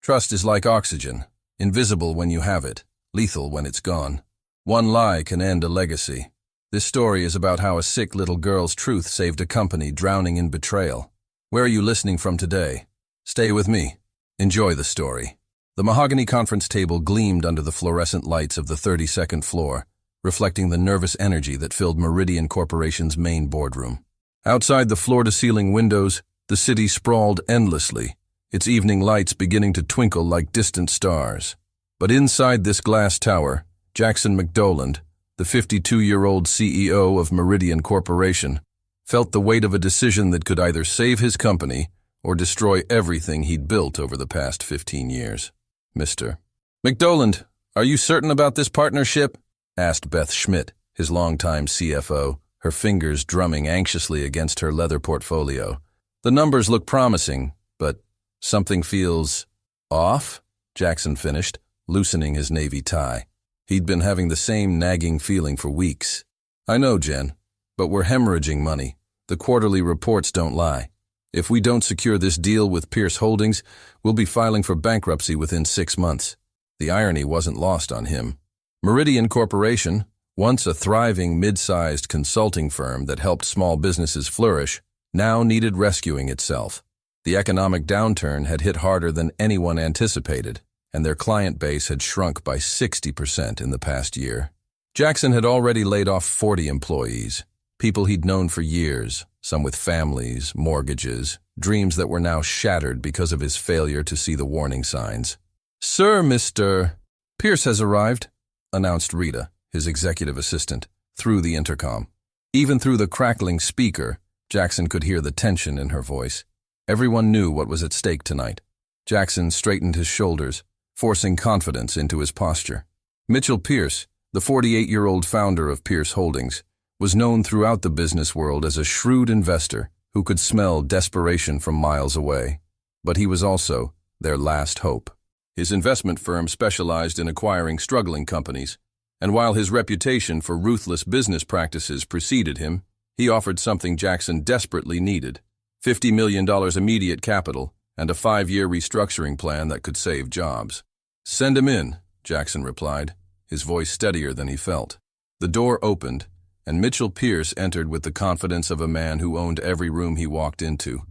Trust is like oxygen, invisible when you have it, lethal when it's gone. One lie can end a legacy. This story is about how a sick little girl's truth saved a company drowning in betrayal. Where are you listening from today? Stay with me. Enjoy the story. The mahogany conference table gleamed under the fluorescent lights of the 32nd floor, reflecting the nervous energy that filled Meridian Corporation's main boardroom. Outside the floor-to-ceiling windows, the city sprawled endlessly, its evening lights beginning to twinkle like distant stars. But inside this glass tower, Jackson McDowland, the 52-year-old CEO of Meridian Corporation, felt the weight of a decision that could either save his company or destroy everything he'd built over the past 15 years. Mr. McDowland, are you certain about this partnership? Asked Beth Schmidt, his longtime CFO, her fingers drumming anxiously against her leather portfolio. The numbers look promising, but something feels off, Jackson finished, loosening his navy tie. He'd been having the same nagging feeling for weeks. I know, Jen, but we're hemorrhaging money. The quarterly reports don't lie. If we don't secure this deal with Pierce Holdings, we'll be filing for bankruptcy within 6 months. The irony wasn't lost on him. Meridian Corporation, once a thriving mid-sized consulting firm that helped small businesses flourish, now needed rescuing itself. The economic downturn had hit harder than anyone anticipated, and their client base had shrunk by 60% in the past year. Jackson had already laid off 40 employees, people he'd known for years, some with families, mortgages, dreams that were now shattered because of his failure to see the warning signs. "Sir, Mr. Pierce has arrived," announced Rita, his executive assistant, through the intercom. Even through the crackling speaker, Jackson could hear the tension in her voice. Everyone knew what was at stake tonight. Jackson straightened his shoulders, forcing confidence into his posture. Mitchell Pierce, the 48-year-old founder of Pierce Holdings, was known throughout the business world as a shrewd investor who could smell desperation from miles away. But he was also their last hope. His investment firm specialized in acquiring struggling companies, and while his reputation for ruthless business practices preceded him, he offered something Jackson desperately needed: $50 million immediate capital and a 5-year restructuring plan that could save jobs. "Send him in," Jackson replied, his voice steadier than he felt. The door opened, and Mitchell Pierce entered with the confidence of a man who owned every room he walked into.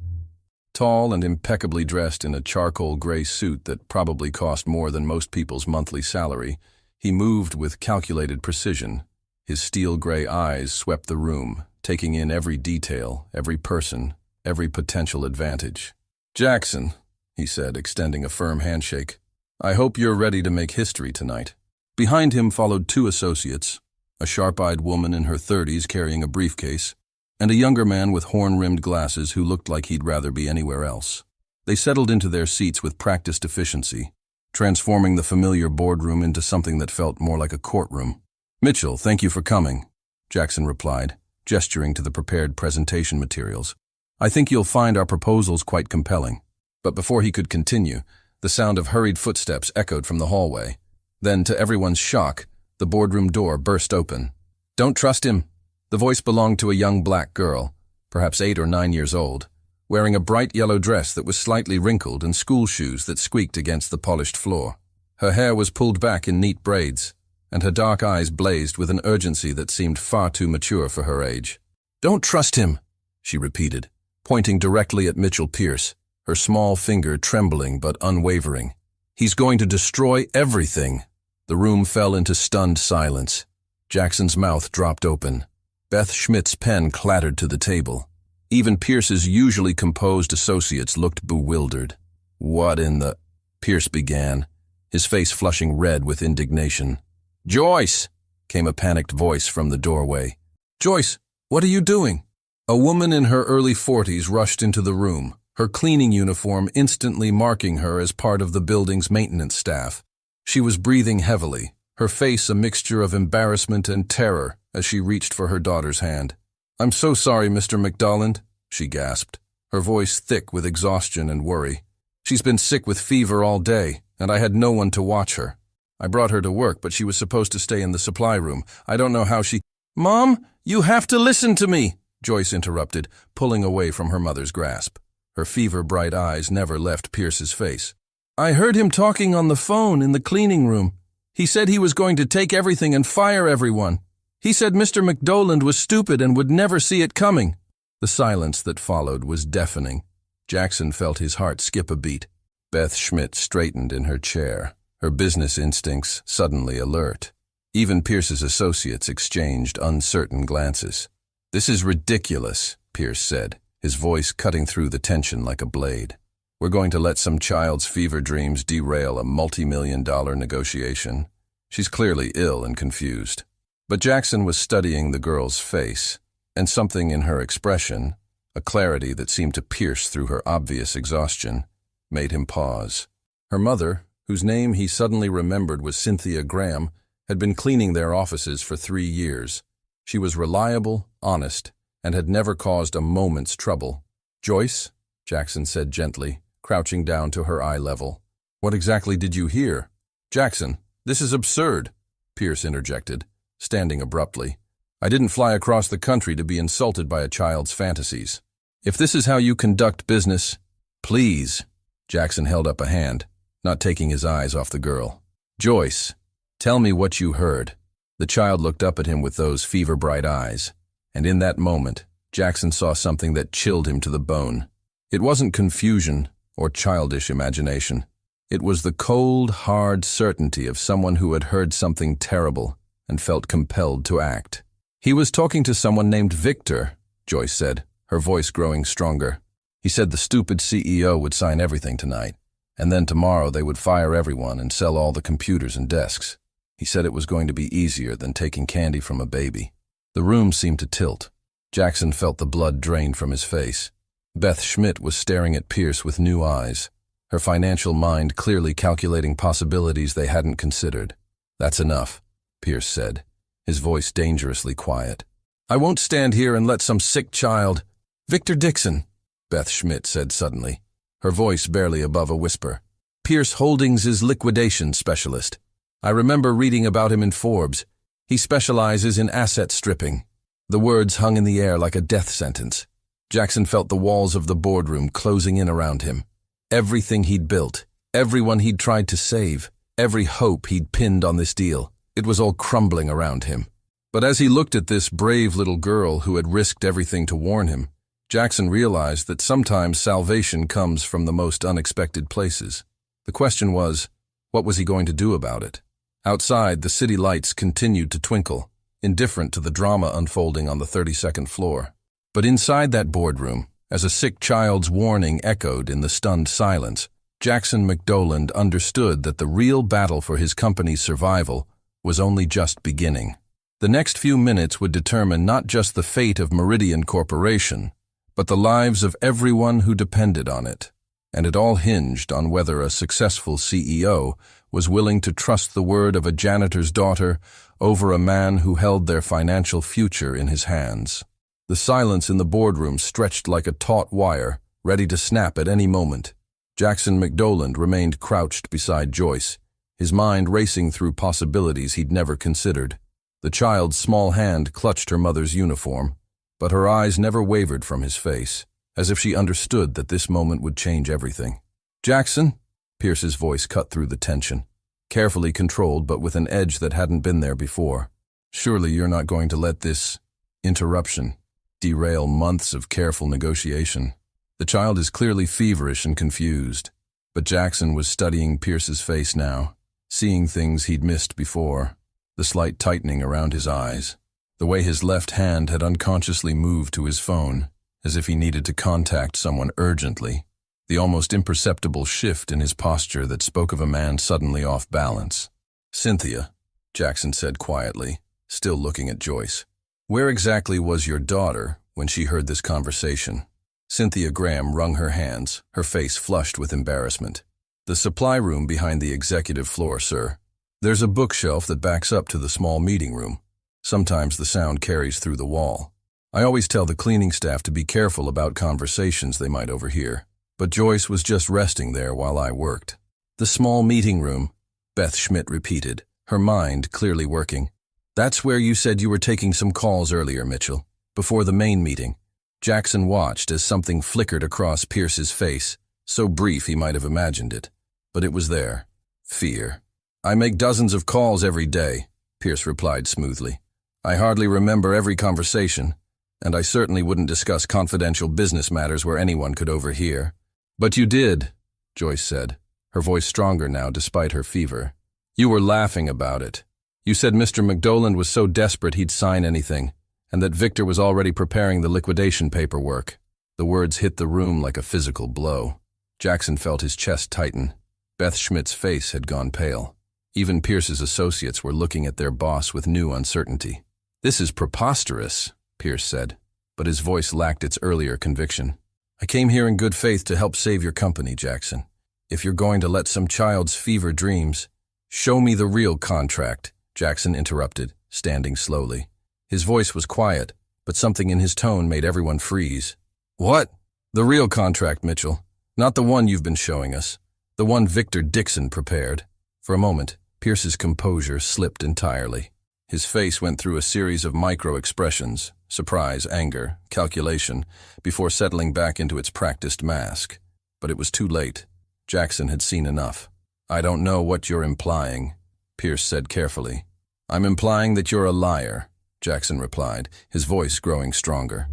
Tall and impeccably dressed in a charcoal gray suit that probably cost more than most people's monthly salary, he moved with calculated precision. His steel gray eyes swept the room, taking in every detail, every person, every potential advantage. "Jackson," he said, extending a firm handshake, "I hope you're ready to make history tonight." Behind him followed 2 associates, a sharp-eyed woman in her 30s carrying a briefcase, and a younger man with horn-rimmed glasses who looked like he'd rather be anywhere else. They settled into their seats with practiced efficiency, transforming the familiar boardroom into something that felt more like a courtroom. "Mitchell, thank you for coming," Jackson replied, gesturing to the prepared presentation materials. "I think you'll find our proposals quite compelling." But before he could continue, the sound of hurried footsteps echoed from the hallway. Then, to everyone's shock, the boardroom door burst open. "Don't trust him." The voice belonged to a young black girl, perhaps 8 or 9 years old, wearing a bright yellow dress that was slightly wrinkled and school shoes that squeaked against the polished floor. Her hair was pulled back in neat braids, and her dark eyes blazed with an urgency that seemed far too mature for her age. "Don't trust him," she repeated, pointing directly at Mitchell Pierce, her small finger trembling but unwavering. "He's going to destroy everything." The room fell into stunned silence. Jackson's mouth dropped open. Beth Schmidt's pen clattered to the table. Even Pierce's usually composed associates looked bewildered. "What in the—" Pierce began, his face flushing red with indignation. "Joyce!" came a panicked voice from the doorway. "Joyce, what are you doing?" A woman in her early 40s rushed into the room, her cleaning uniform instantly marking her as part of the building's maintenance staff. She was breathing heavily, her face a mixture of embarrassment and terror as she reached for her daughter's hand. "I'm so sorry, Mr. McDowland," she gasped, her voice thick with exhaustion and worry. "She's been sick with fever all day, and I had no one to watch her. I brought her to work, but she was supposed to stay in the supply room. I don't know how she—" "Mom, you have to listen to me," Joyce interrupted, pulling away from her mother's grasp. Her fever-bright eyes never left Pierce's face. I heard him talking on the phone in the cleaning room. He said he was going to take everything and fire everyone. He said Mr. McDoland was stupid and would never see it coming. The silence that followed was deafening. Jackson felt his heart skip a beat. Beth Schmidt straightened in her chair, her business instincts suddenly alert. Even Pierce's associates exchanged uncertain glances. "This is ridiculous," Pierce said, his voice cutting through the tension like a blade. "We're going to let some child's fever dreams derail a multi-million-dollar negotiation. She's clearly ill and confused." But Jackson was studying the girl's face, and something in her expression, a clarity that seemed to pierce through her obvious exhaustion, made him pause. Her mother, whose name he suddenly remembered was Cynthia Graham, had been cleaning their offices for 3 years. She was reliable, honest, and had never caused a moment's trouble. "Joyce," Jackson said gently, crouching down to her eye level. "What exactly did you hear?" "Jackson, this is absurd," Pierce interjected, standing abruptly. "I didn't fly across the country to be insulted by a child's fantasies. If this is how you conduct business, please." Jackson held up a hand, not taking his eyes off the girl. "Joyce, tell me what you heard." The child looked up at him with those fever-bright eyes, and in that moment, Jackson saw something that chilled him to the bone. It wasn't confusion or childish imagination. It was the cold, hard certainty of someone who had heard something terrible and felt compelled to act. "He was talking to someone named Victor," Joyce said, her voice growing stronger. "He said the stupid CEO would sign everything tonight, and then tomorrow they would fire everyone and sell all the computers and desks. He said it was going to be easier than taking candy from a baby." The room seemed to tilt. Jackson felt the blood drain from his face. Beth Schmidt was staring at Pierce with new eyes, her financial mind clearly calculating possibilities they hadn't considered. "That's enough," Pierce said, his voice dangerously quiet. "I won't stand here and let some sick child—" "Victor Dixon," Beth Schmidt said suddenly, her voice barely above a whisper. "Pierce Holdings is liquidation specialist. I remember reading about him in Forbes. He specializes in asset stripping." The words hung in the air like a death sentence. Jackson felt the walls of the boardroom closing in around him. Everything he'd built, everyone he'd tried to save, every hope he'd pinned on this deal, it was all crumbling around him. But as he looked at this brave little girl who had risked everything to warn him, Jackson realized that sometimes salvation comes from the most unexpected places. The question was, what was he going to do about it? Outside, the city lights continued to twinkle, indifferent to the drama unfolding on the 32nd floor. But inside that boardroom, as a sick child's warning echoed in the stunned silence, Jackson McDoland understood that the real battle for his company's survival was only just beginning. The next few minutes would determine not just the fate of Meridian Corporation, but the lives of everyone who depended on it. And it all hinged on whether a successful CEO was willing to trust the word of a janitor's daughter over a man who held their financial future in his hands. The silence in the boardroom stretched like a taut wire, ready to snap at any moment. Jackson McDoland remained crouched beside Joyce, his mind racing through possibilities he'd never considered. The child's small hand clutched her mother's uniform, but her eyes never wavered from his face, as if she understood that this moment would change everything. "Jackson?" Pierce's voice cut through the tension, carefully controlled but with an edge that hadn't been there before. "Surely you're not going to let this interruption derail months of careful negotiation." The child is clearly feverish and confused, but Jackson was studying Pierce's face now, seeing things he'd missed before, the slight tightening around his eyes, the way his left hand had unconsciously moved to his phone, as if he needed to contact someone urgently, the almost imperceptible shift in his posture that spoke of a man suddenly off balance. "Cynthia," Jackson said quietly, still looking at Joyce, "where exactly was your daughter when she heard this conversation?" Cynthia Graham wrung her hands, her face flushed with embarrassment. "The supply room behind the executive floor, sir. There's a bookshelf that backs up to the small meeting room. Sometimes the sound carries through the wall. I always tell the cleaning staff to be careful about conversations they might overhear. But Joyce was just resting there while I worked." "The small meeting room," Beth Schmidt repeated, her mind clearly working. "That's where you said you were taking some calls earlier, Mitchell, before the main meeting." Jackson watched as something flickered across Pierce's face, so brief he might have imagined it. But it was there. Fear. "I make dozens of calls every day," Pierce replied smoothly. "I hardly remember every conversation, and I certainly wouldn't discuss confidential business matters where anyone could overhear." "But you did," Joyce said, her voice stronger now despite her fever. "You were laughing about it. You said Mr. McDoland was so desperate he'd sign anything, and that Victor was already preparing the liquidation paperwork." The words hit the room like a physical blow. Jackson felt his chest tighten. Beth Schmidt's face had gone pale. Even Pierce's associates were looking at their boss with new uncertainty. "This is preposterous," Pierce said, but his voice lacked its earlier conviction. "I came here in good faith to help save your company, Jackson. If you're going to let some child's fever dreams—" "Show me the real contract," Jackson interrupted, standing slowly. His voice was quiet, but something in his tone made everyone freeze. "What?" "The real contract, Mitchell. Not the one you've been showing us. The one Victor Dixon prepared." For a moment, Pierce's composure slipped entirely. His face went through a series of micro-expressions, surprise, anger, calculation, before settling back into its practiced mask. But it was too late. Jackson had seen enough. "I don't know what you're implying," Pierce said carefully. "I'm implying that you're a liar," Jackson replied, his voice growing stronger.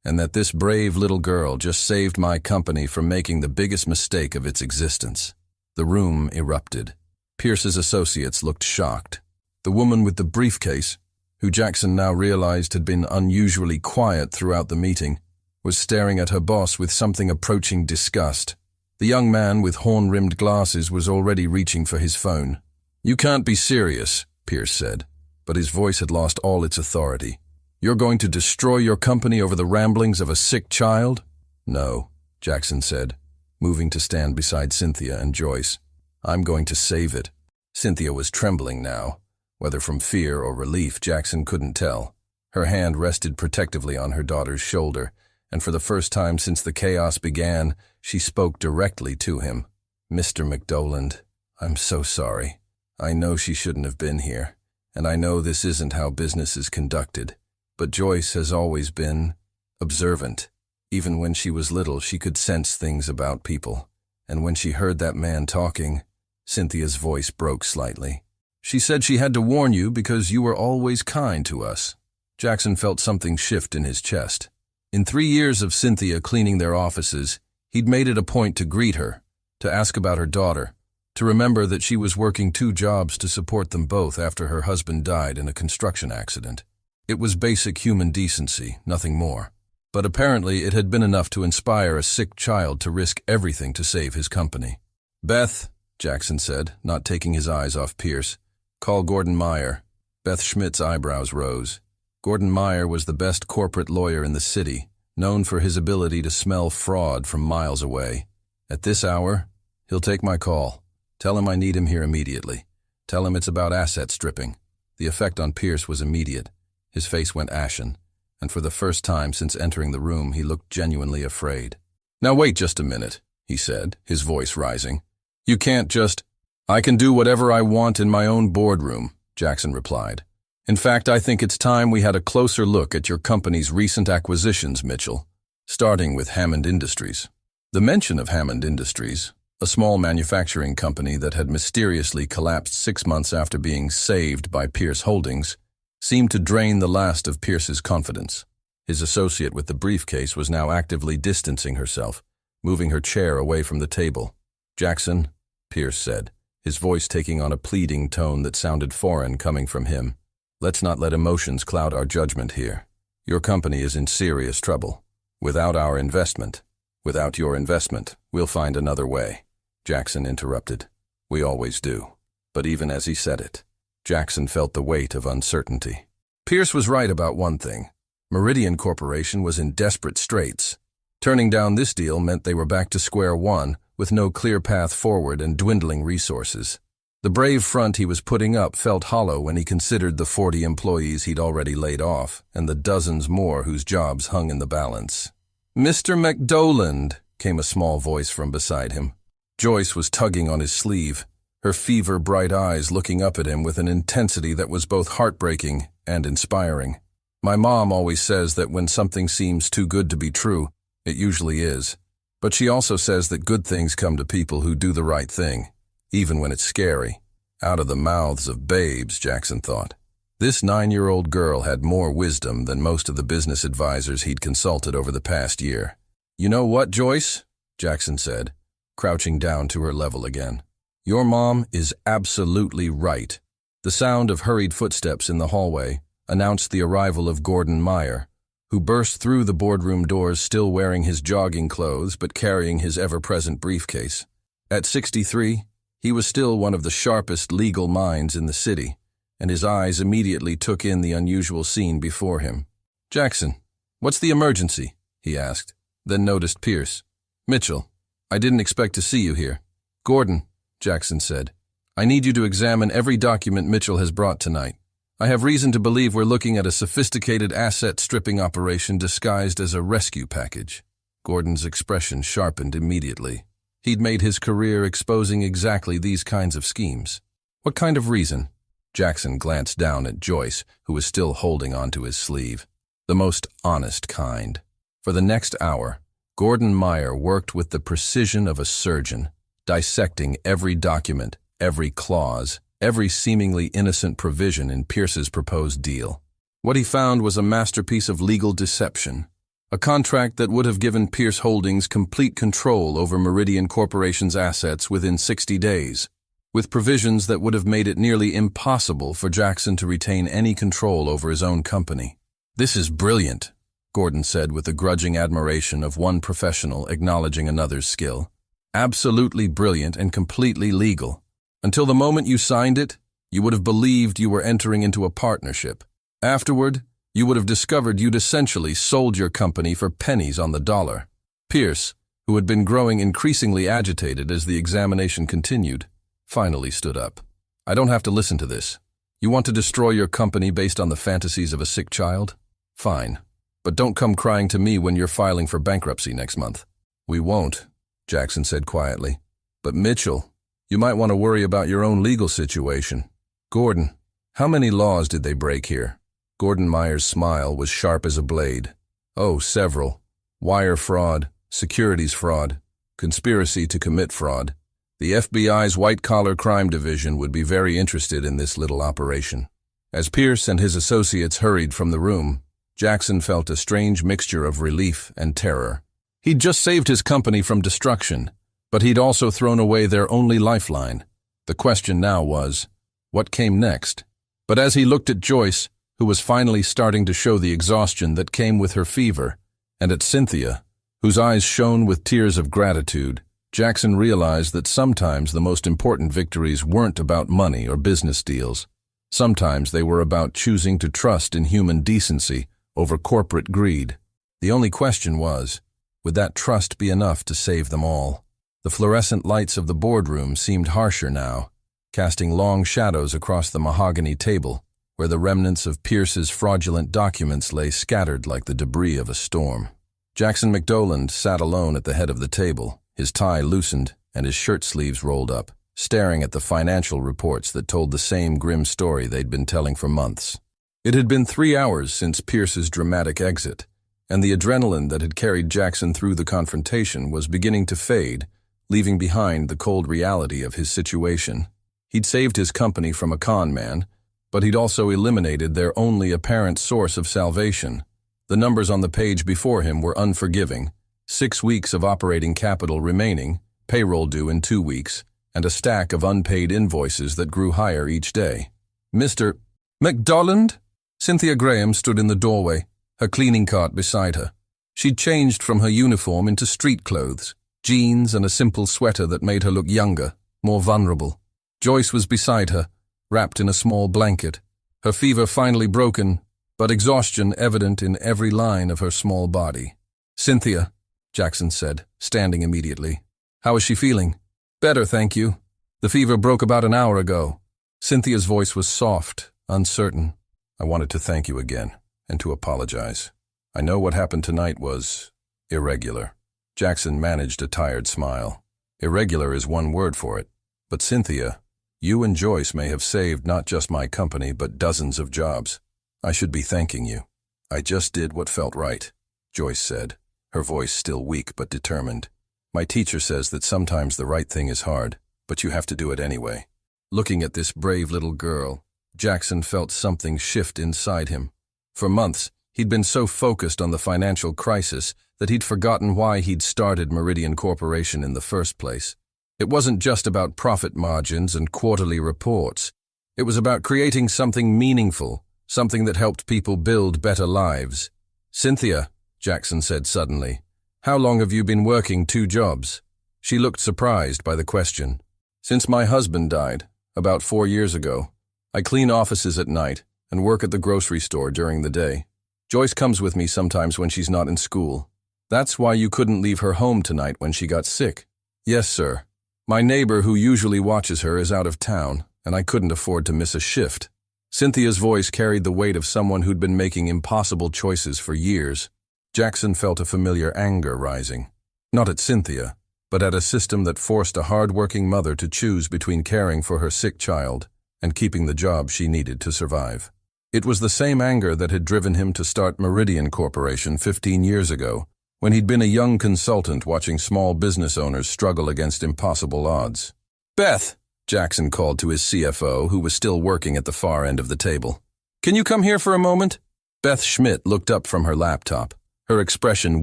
"And that this brave little girl just saved my company from making the biggest mistake of its existence." The room erupted. Pierce's associates looked shocked. The woman with the briefcase, who Jackson now realized had been unusually quiet throughout the meeting, was staring at her boss with something approaching disgust. The young man with horn-rimmed glasses was already reaching for his phone. "You can't be serious," Pierce said, but his voice had lost all its authority. "You're going to destroy your company over the ramblings of a sick child?" "No," Jackson said, moving to stand beside Cynthia and Joyce. "I'm going to save it." Cynthia was trembling now. Whether from fear or relief, Jackson couldn't tell. Her hand rested protectively on her daughter's shoulder, and for the first time since the chaos began, she spoke directly to him. "Mr. McDoland, I'm so sorry. I know she shouldn't have been here, and I know this isn't how business is conducted. But Joyce has always been observant. Even when she was little, she could sense things about people. And when she heard that man talking," Cynthia's voice broke slightly, "she said she had to warn you because you were always kind to us." Jackson felt something shift in his chest. In 3 years of Cynthia cleaning their offices, he'd made it a point to greet her, to ask about her daughter, to remember that she was working 2 jobs to support them both after her husband died in a construction accident. It was basic human decency, nothing more. But apparently it had been enough to inspire a sick child to risk everything to save his company. "Beth," Jackson said, not taking his eyes off Pierce, "call Gordon Meyer." Beth Schmidt's eyebrows rose. Gordon Meyer was the best corporate lawyer in the city, known for his ability to smell fraud from miles away. "At this hour, he'll take my call. Tell him I need him here immediately. Tell him it's about asset stripping." The effect on Pierce was immediate. His face went ashen, and for the first time since entering the room, he looked genuinely afraid. "Now wait just a minute," he said, his voice rising. "You can't just—" "I can do whatever I want in my own boardroom," Jackson replied. "In fact, I think it's time we had a closer look at your company's recent acquisitions, Mitchell, starting with Hammond Industries." The mention of Hammond Industries, a small manufacturing company that had mysteriously collapsed 6 months after being saved by Pierce Holdings, seemed to drain the last of Pierce's confidence. His associate with the briefcase was now actively distancing herself, moving her chair away from the table. "Jackson," Pierce said, his voice taking on a pleading tone that sounded foreign coming from him, "let's not let emotions cloud our judgment here. Your company is in serious trouble. Without our investment, without your investment, we'll find another way." Jackson interrupted. "We always do." But even as he said it, Jackson felt the weight of uncertainty. Pierce was right about one thing. Meridian Corporation was in desperate straits. Turning down this deal meant they were back to square one, with no clear path forward and dwindling resources. The brave front he was putting up felt hollow when he considered the 40 employees he'd already laid off and the dozens more whose jobs hung in the balance. "Mr. McDoland," came a small voice from beside him. Joyce was tugging on his sleeve, her fever-bright eyes looking up at him with an intensity that was both heartbreaking and inspiring. "My mom always says that when something seems too good to be true, it usually is. But she also says that good things come to people who do the right thing. even when it's scary. Out of the mouths of babes, Jackson thought. This 9-year-old girl had more wisdom than most of the business advisors he'd consulted over the past year. "You know what, Joyce?" Jackson said, crouching down to her level again. "Your mom is absolutely right." The sound of hurried footsteps in the hallway announced the arrival of Gordon Meyer, who burst through the boardroom doors still wearing his jogging clothes but carrying his ever-present briefcase. At 63, he was still one of the sharpest legal minds in the city, and his eyes immediately took in the unusual scene before him. "Jackson, what's the emergency?" he asked, then noticed Pierce. "Mitchell, I didn't expect to see you here." "Gordon," Jackson said, "I need you to examine every document Mitchell has brought tonight. I have reason to believe we're looking at a sophisticated asset stripping operation disguised as a rescue package." Gordon's expression sharpened immediately. He'd made his career exposing exactly these kinds of schemes. "What kind of reason?" Jackson glanced down at Joyce, who was still holding onto his sleeve. "The most honest kind." For the next hour, Gordon Meyer worked with the precision of a surgeon, dissecting every document, every clause, every seemingly innocent provision in Pierce's proposed deal. What he found was a masterpiece of legal deception, a contract that would have given Pierce Holdings complete control over Meridian Corporation's assets within 60 days, with provisions that would have made it nearly impossible for Jackson to retain any control over his own company. "This is brilliant," Gordon said with the grudging admiration of one professional acknowledging another's skill. "Absolutely brilliant and completely legal. Until the moment you signed it, you would have believed you were entering into a partnership. Afterward, you would have discovered you'd essentially sold your company for pennies on the dollar." Pierce, who had been growing increasingly agitated as the examination continued, finally stood up. "I don't have to listen to this. You want to destroy your company based on the fantasies of a sick child? Fine. But don't come crying to me when you're filing for bankruptcy next month." "We won't," Jackson said quietly. "But Mitchell, you might want to worry about your own legal situation." "Gordon, how many laws did they break here?" Gordon Meyer's smile was sharp as a blade. "Oh, several. Wire fraud, securities fraud, conspiracy to commit fraud. The FBI's white-collar crime division would be very interested in this little operation." As Pierce and his associates hurried from the room, Jackson felt a strange mixture of relief and terror. He'd just saved his company from destruction, but he'd also thrown away their only lifeline. The question now was, what came next? But as he looked at Joyce, who was finally starting to show the exhaustion that came with her fever, and at Cynthia, whose eyes shone with tears of gratitude, Jackson realized that sometimes the most important victories weren't about money or business deals. Sometimes they were about choosing to trust in human decency over corporate greed. The only question was, would that trust be enough to save them all? The fluorescent lights of the boardroom seemed harsher now, casting long shadows across the mahogany table, where the remnants of Pierce's fraudulent documents lay scattered like the debris of a storm. Jackson McDoland sat alone at the head of the table, his tie loosened and his shirt sleeves rolled up, staring at the financial reports that told the same grim story they'd been telling for months. It had been 3 hours since Pierce's dramatic exit, and the adrenaline that had carried Jackson through the confrontation was beginning to fade, leaving behind the cold reality of his situation. He'd saved his company from a con man, but he'd also eliminated their only apparent source of salvation. The numbers on the page before him were unforgiving: 6 weeks of operating capital remaining, payroll due in 2 weeks, and a stack of unpaid invoices that grew higher each day. "Mr. McDoland?" Cynthia Graham stood in the doorway, her cleaning cart beside her. She'd changed from her uniform into street clothes, jeans and a simple sweater that made her look younger, more vulnerable. Joyce was beside her, wrapped in a small blanket, her fever finally broken, but exhaustion evident in every line of her small body. "Cynthia," Jackson said, standing immediately. "How is she feeling?" "Better, thank you. The fever broke about an hour ago." Cynthia's voice was soft, uncertain. "I wanted to thank you again, and to apologize. I know what happened tonight was irregular." Jackson managed a tired smile. "Irregular is one word for it. But Cynthia, you and Joyce may have saved not just my company but dozens of jobs. I should be thanking you." "I just did what felt right," Joyce said, her voice still weak but determined. "My teacher says that sometimes the right thing is hard, but you have to do it anyway. Looking at this brave little girl, Jackson felt something shift inside him. For months, he'd been so focused on the financial crisis that he'd forgotten why he'd started Meridian Corporation in the first place. It wasn't just about profit margins and quarterly reports. It was about creating something meaningful, something that helped people build better lives. "Cynthia," Jackson said suddenly, "how long have you been working 2 jobs?" She looked surprised by the question. "Since my husband died, about 4 years ago. I clean offices at night and work at the grocery store during the day. Joyce comes with me sometimes when she's not in school." "That's why you couldn't leave her home tonight when she got sick?" "Yes, sir. My neighbor who usually watches her is out of town, and I couldn't afford to miss a shift." Cynthia's voice carried the weight of someone who'd been making impossible choices for years. Jackson felt a familiar anger rising. Not at Cynthia, but at a system that forced a hard-working mother to choose between caring for her sick child and keeping the job she needed to survive. It was the same anger that had driven him to start Meridian Corporation 15 years ago, when he'd been a young consultant watching small business owners struggle against impossible odds. "Beth," Jackson called to his CFO, who was still working at the far end of the table. "Can you come here for a moment?" Beth Schmidt looked up from her laptop, her expression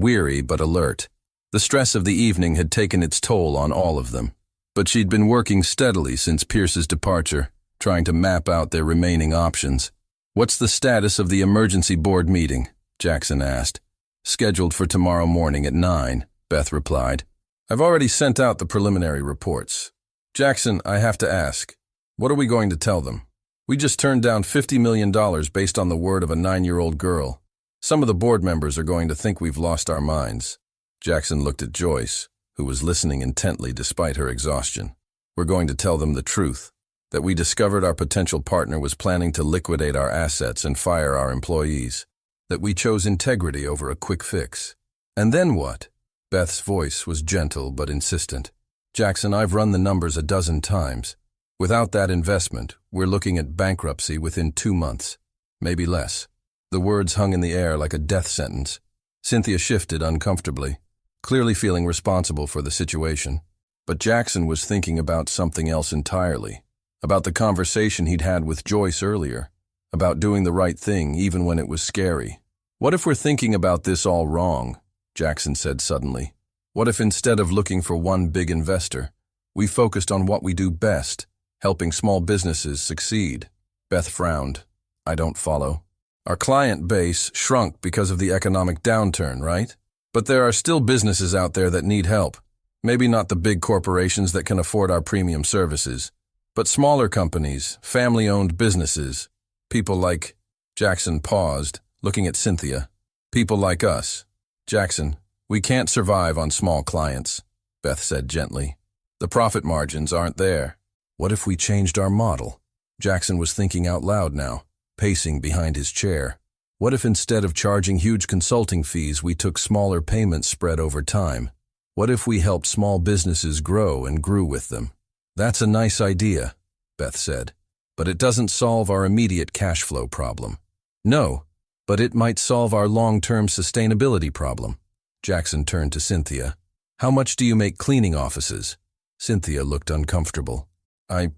weary but alert. The stress of the evening had taken its toll on all of them, but she'd been working steadily since Pierce's departure, trying to map out their remaining options. "What's the status of the emergency board meeting?" Jackson asked. "Scheduled for tomorrow morning at 9, Beth replied. "I've already sent out the preliminary reports." "Jackson, I have to ask, what are we going to tell them? We just turned down $50 million based on the word of a 9-year-old girl. Some of the board members are going to think we've lost our minds." Jackson looked at Joyce, who was listening intently despite her exhaustion. "We're going to tell them the truth, that we discovered our potential partner was planning to liquidate our assets and fire our employees, that we chose integrity over a quick fix." "And then what?" Beth's voice was gentle but insistent. "Jackson, I've run the numbers a dozen times. Without that investment, we're looking at bankruptcy within 2 months, maybe less." The words hung in the air like a death sentence. Cynthia shifted uncomfortably, clearly feeling responsible for the situation. But Jackson was thinking about something else entirely, about the conversation he'd had with Joyce earlier, about doing the right thing even when it was scary. "What if we're thinking about this all wrong?" Jackson said suddenly. "What if instead of looking for one big investor, we focused on what we do best, helping small businesses succeed?" Beth frowned. "I don't follow. Our client base shrunk because of the economic downturn, right? But there are still businesses out there that need help. Maybe not the big corporations that can afford our premium services, but smaller companies, family-owned businesses, people like—" Jackson paused, looking at Cynthia. "People like us. Jackson, we can't survive on small clients," Beth said gently. "The profit margins aren't there. What if we changed our model?" Jackson was thinking out loud now, pacing behind his chair. What if instead of charging huge consulting fees, we took smaller payments spread over time? What if we helped small businesses grow and grew with them? "That's a nice idea," Beth said, "but it doesn't solve our immediate cash flow problem." "No, but it might solve our long-term sustainability problem." Jackson turned to Cynthia. "How much do you make cleaning offices?" Cynthia looked uncomfortable. I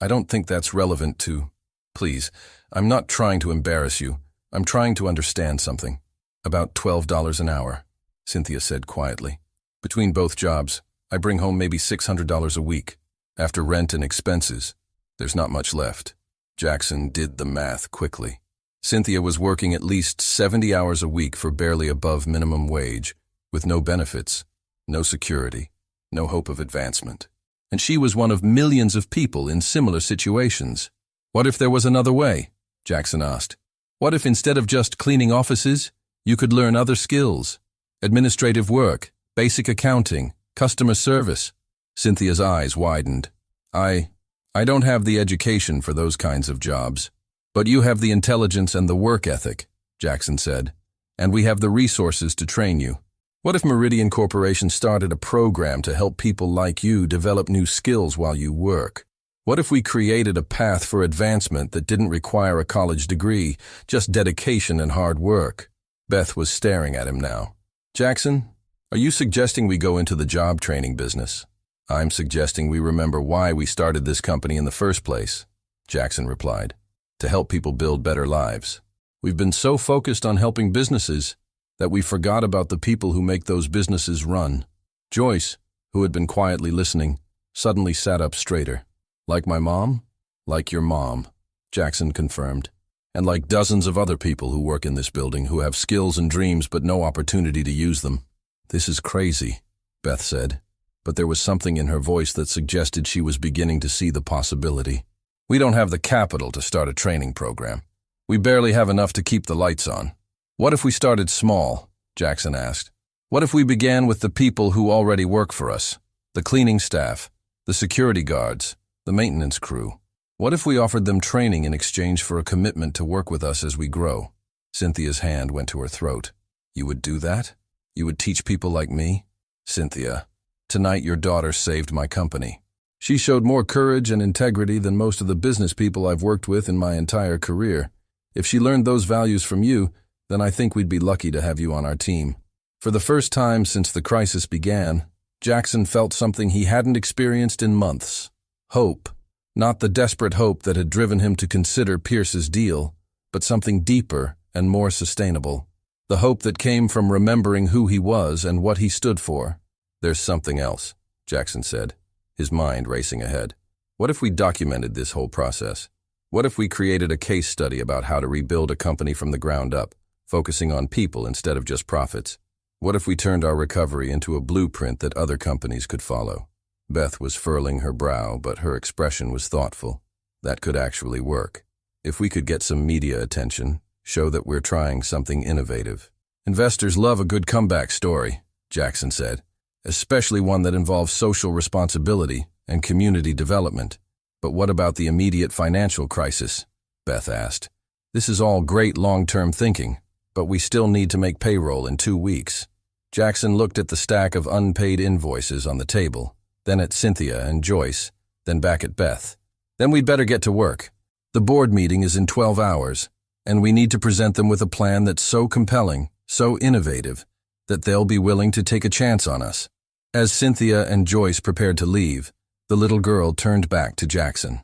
don't think that's relevant to—" "Please, I'm not trying to embarrass you. I'm trying to understand something." "About $12 an hour," Cynthia said quietly. "Between both jobs, I bring home maybe $600 a week. After rent and expenses, there's not much left." Jackson did the math quickly. Cynthia was working at least 70 hours a week for barely above minimum wage, with no benefits, no security, no hope of advancement. And she was one of millions of people in similar situations. "What if there was another way?" Jackson asked. "What if instead of just cleaning offices, you could learn other skills? Administrative work, basic accounting, customer service?" Cynthia's eyes widened. I don't have the education for those kinds of jobs. "But you have the intelligence and the work ethic," Jackson said, "and we have the resources to train you. What if Meridian Corporation started a program to help people like you develop new skills while you work? What if we created a path for advancement that didn't require a college degree, just dedication and hard work?" Beth was staring at him now. "Jackson, are you suggesting we go into the job training business?" I'm suggesting we remember why we started this company in the first place, Jackson replied. To help people build better lives. We've been so focused on helping businesses that we forgot about the people who make those businesses run. Joyce, who had been quietly listening, suddenly sat up straighter. Like my mom? Like your mom, Jackson confirmed. And like dozens of other people who work in this building who have skills and dreams but no opportunity to use them. This is crazy, Beth said, but there was something in her voice that suggested she was beginning to see the possibility. We don't have the capital to start a training program. We barely have enough to keep the lights on. What if we started small? Jackson asked. What if we began with the people who already work for us? The cleaning staff, the security guards, the maintenance crew. What if we offered them training in exchange for a commitment to work with us as we grow? Cynthia's hand went to her throat. You would do that? You would teach people like me? Cynthia, tonight your daughter saved my company. She showed more courage and integrity than most of the business people I've worked with in my entire career. If she learned those values from you, then I think we'd be lucky to have you on our team. For the first time since the crisis began, Jackson felt something he hadn't experienced in months. Hope. Not the desperate hope that had driven him to consider Pierce's deal, but something deeper and more sustainable. The hope that came from remembering who he was and what he stood for. There's something else, Jackson said, his mind racing ahead. What if we documented this whole process? What if we created a case study about how to rebuild a company from the ground up, focusing on people instead of just profits? What if we turned our recovery into a blueprint that other companies could follow? Beth was furling her brow, but her expression was thoughtful. That could actually work. If we could get some media attention, show that we're trying something innovative. Investors love a good comeback story, Jackson said, especially one that involves social responsibility and community development. But what about the immediate financial crisis? Beth asked. This is all great long-term thinking, but we still need to make payroll in 2 weeks. Jackson looked at the stack of unpaid invoices on the table, then at Cynthia and Joyce, then back at Beth. Then we'd better get to work. The board meeting is in 12 hours, and we need to present them with a plan that's so compelling, so innovative, that they'll be willing to take a chance on us. As Cynthia and Joyce prepared to leave, the little girl turned back to Jackson.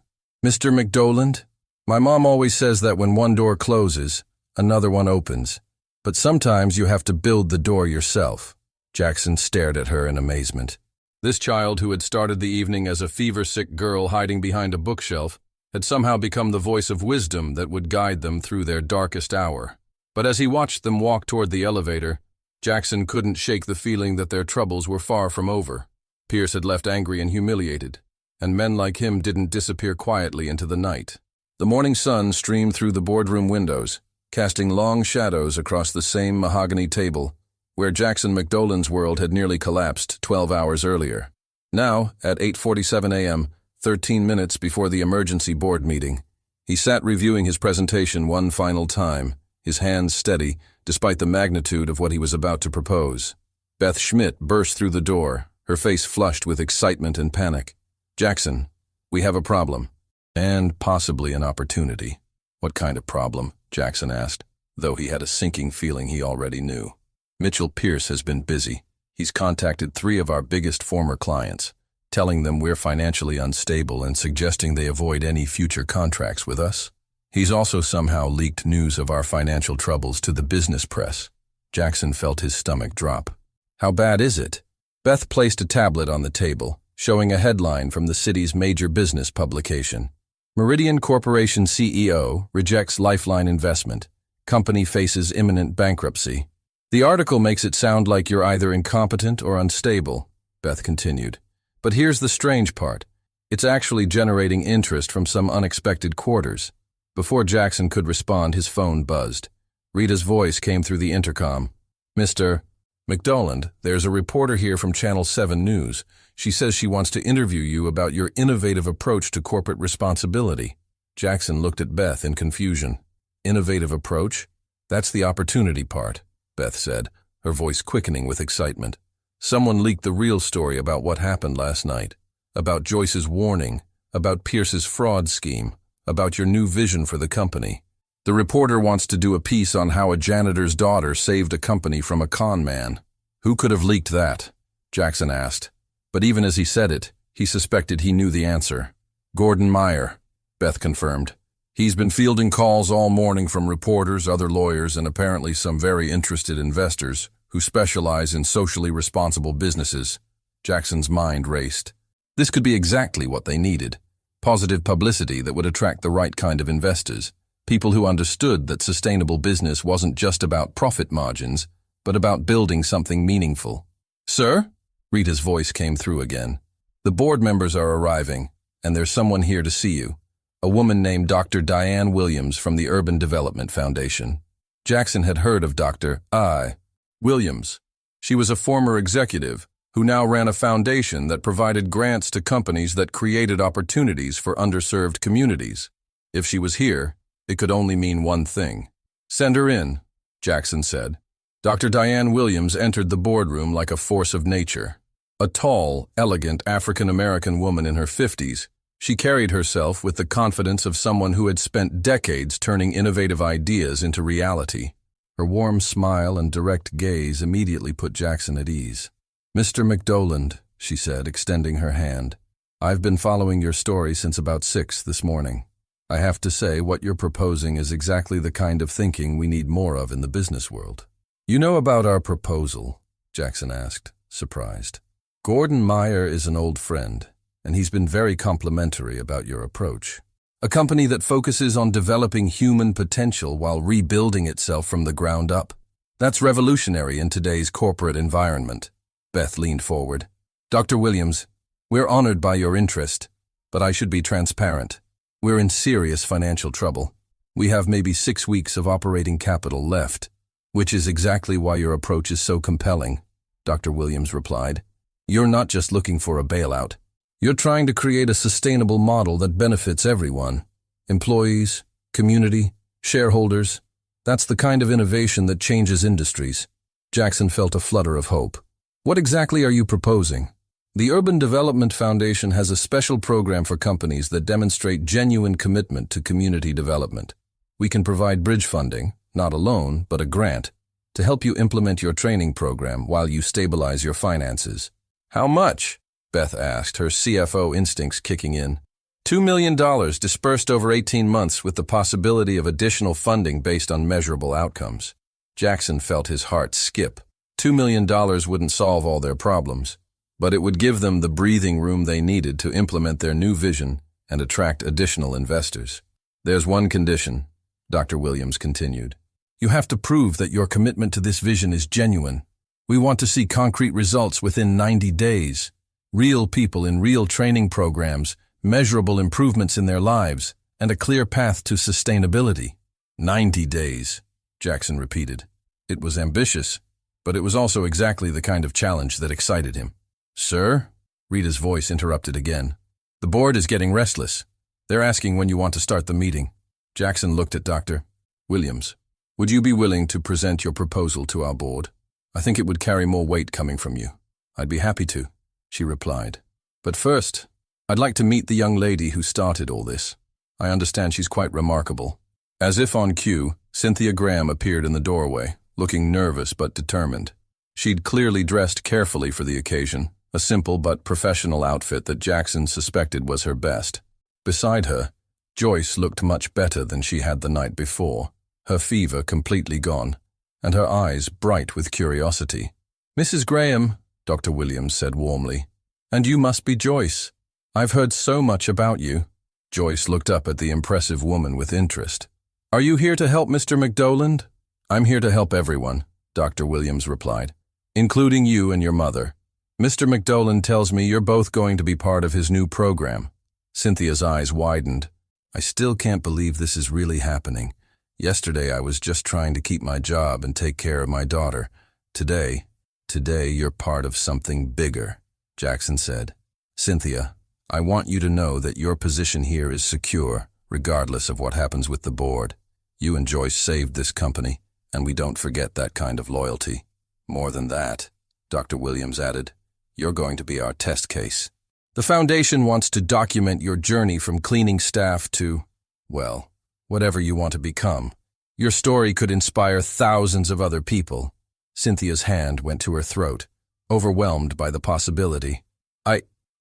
Mr. McDowland, my mom always says that when one door closes, another one opens. But sometimes you have to build the door yourself. Jackson stared at her in amazement. This child, who had started the evening as a fever-sick girl hiding behind a bookshelf, had somehow become the voice of wisdom that would guide them through their darkest hour. But as he watched them walk toward the elevator, Jackson couldn't shake the feeling that their troubles were far from over. Pierce had left angry and humiliated, and men like him didn't disappear quietly into the night. The morning sun streamed through the boardroom windows, casting long shadows across the same mahogany table, where Jackson McDowland's world had nearly collapsed 12 hours earlier. Now, at 8:47 a.m., 13 minutes before the emergency board meeting, he sat reviewing his presentation one final time, his hands steady, despite the magnitude of what he was about to propose. Beth Schmidt burst through the door, her face flushed with excitement and panic. Jackson, we have a problem. And possibly an opportunity. What kind of problem? Jackson asked, though he had a sinking feeling he already knew. Mitchell Pierce has been busy. He's contacted 3 of our biggest former clients, telling them we're financially unstable and suggesting they avoid any future contracts with us. He's also somehow leaked news of our financial troubles to the business press. Jackson felt his stomach drop. How bad is it? Beth placed a tablet on the table, showing a headline from the city's major business publication. Meridian Corporation CEO rejects Lifeline investment. Company faces imminent bankruptcy. The article makes it sound like you're either incompetent or unstable, Beth continued. But here's the strange part. It's actually generating interest from some unexpected quarters. Before Jackson could respond, his phone buzzed. Rita's voice came through the intercom. Mr. McDowland, there's a reporter here from Channel 7 News. She says she wants to interview you about your innovative approach to corporate responsibility. Jackson looked at Beth in confusion. Innovative approach? That's the opportunity part, Beth said, her voice quickening with excitement. Someone leaked the real story about what happened last night, about Joyce's warning, about Pierce's fraud scheme, about your new vision for the company. The reporter wants to do a piece on how a janitor's daughter saved a company from a con man. Who could have leaked that? Jackson asked. But even as he said it, He suspected he knew the answer. Gordon Meyer, Beth confirmed. He's been fielding calls all morning from reporters, other lawyers, and apparently some very interested investors who specialize in socially responsible businesses. Jackson's mind raced. This could be exactly what they needed. Positive publicity that would attract the right kind of investors. People who understood that sustainable business wasn't just about profit margins, but about building something meaningful. "Sir?" Rita's voice came through again. "The board members are arriving, and there's someone here to see you. A woman named Dr. Diane Williams from the Urban Development Foundation." Jackson had heard of Dr. I. Williams. She was a former executive who now ran a foundation that provided grants to companies that created opportunities for underserved communities. If she was here, it could only mean one thing. "Send her in," Jackson said. Dr. Diane Williams entered the boardroom like a force of nature. A tall, elegant African-American woman in her 50s, she carried herself with the confidence of someone who had spent decades turning innovative ideas into reality. Her warm smile and direct gaze immediately put Jackson at ease. "Mr. McDoland," she said, extending her hand. "I've been following your story since about 6 this morning. I have to say, what you're proposing is exactly the kind of thinking we need more of in the business world." "You know about our proposal?" Jackson asked, surprised. "Gordon Meyer is an old friend, and he's been very complimentary about your approach. A company that focuses on developing human potential while rebuilding itself from the ground up. That's revolutionary in today's corporate environment." Beth leaned forward. "Dr. Williams, we're honored by your interest, but I should be transparent. We're in serious financial trouble. We have maybe 6 weeks of operating capital left, which is exactly why your approach is so compelling," Dr. Williams replied. "You're not just looking for a bailout. You're trying to create a sustainable model that benefits everyone. Employees, community, shareholders. That's the kind of innovation that changes industries." Jackson felt a flutter of hope. "What exactly are you proposing?" "The Urban Development Foundation has a special program for companies that demonstrate genuine commitment to community development. We can provide bridge funding, not a loan, but a grant, to help you implement your training program while you stabilize your finances." "How much?" Beth asked, her CFO instincts kicking in. $2 million dispersed over 18 months with the possibility of additional funding based on measurable outcomes. Jackson felt his heart skip. $2 million wouldn't solve all their problems, but it would give them the breathing room they needed to implement their new vision and attract additional investors. "There's one condition," Dr. Williams continued. "You have to prove that your commitment to this vision is genuine. We want to see concrete results within 90 days. Real people in real training programs, measurable improvements in their lives, and a clear path to sustainability." 90 days, Jackson repeated. It was ambitious, but it was also exactly the kind of challenge that excited him. "Sir?" Rita's voice interrupted again. "The board is getting restless. They're asking when you want to start the meeting." Jackson looked at Dr. Williams. "Would you be willing to present your proposal to our board? I think it would carry more weight coming from you." "I'd be happy to," she replied. "But first, I'd like to meet the young lady who started all this. I understand she's quite remarkable." As if on cue, Cynthia Graham appeared in the doorway, looking nervous but determined. She'd clearly dressed carefully for the occasion, a simple but professional outfit that Jackson suspected was her best. Beside her, Joyce looked much better than she had the night before, her fever completely gone, and her eyes bright with curiosity. "Mrs. Graham," Dr. Williams said warmly, "and you must be Joyce. I've heard so much about you." Joyce looked up at the impressive woman with interest. "Are you here to help Mr. McDoland?" "I'm here to help everyone," Dr. Williams replied, "including you and your mother. Mr. McDoland tells me you're both going to be part of his new program." Cynthia's eyes widened. "I still can't believe this is really happening. Yesterday I was just trying to keep my job and take care of my daughter. Today you're part of something bigger," Jackson said. "Cynthia, I want you to know that your position here is secure, regardless of what happens with the board. You and Joyce saved this company, and we don't forget that kind of loyalty. More than that," Dr. Williams added, "you're going to be our test case. The foundation wants to document your journey from cleaning staff to, well, whatever you want to become. Your story could inspire thousands of other people." Cynthia's hand went to her throat, overwhelmed by the possibility.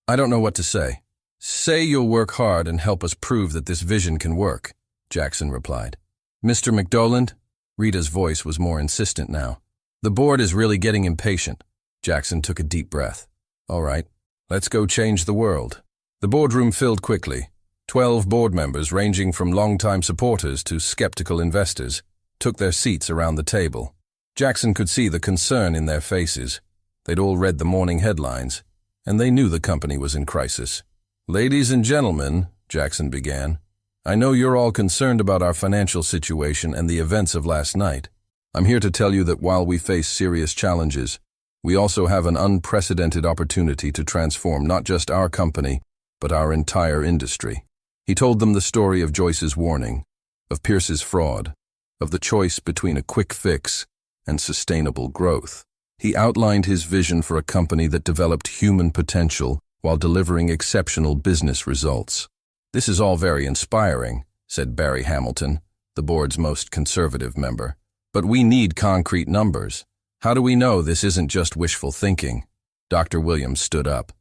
I don't know what to say. Say you'll work hard and help us prove that this vision can work, Jackson replied. Mr. McDoland? Rita's voice was more insistent now. The board is really getting impatient. Jackson took a deep breath. All right, let's go change the world. The boardroom filled quickly. 12 board members, ranging from longtime supporters to skeptical investors, took their seats around the table. Jackson could see the concern in their faces. They'd all read the morning headlines, and they knew the company was in crisis. Ladies and gentlemen, Jackson began, I know you're all concerned about our financial situation and the events of last night. I'm here to tell you that while we face serious challenges, we also have an unprecedented opportunity to transform not just our company, but our entire industry. He told them the story of Joyce's warning, of Pierce's fraud, of the choice between a quick fix and sustainable growth. He outlined his vision for a company that developed human potential while delivering exceptional business results. This is all very inspiring, said Barry Hamilton, the board's most conservative member. But we need concrete numbers. How do we know this isn't just wishful thinking? Dr. Williams stood up.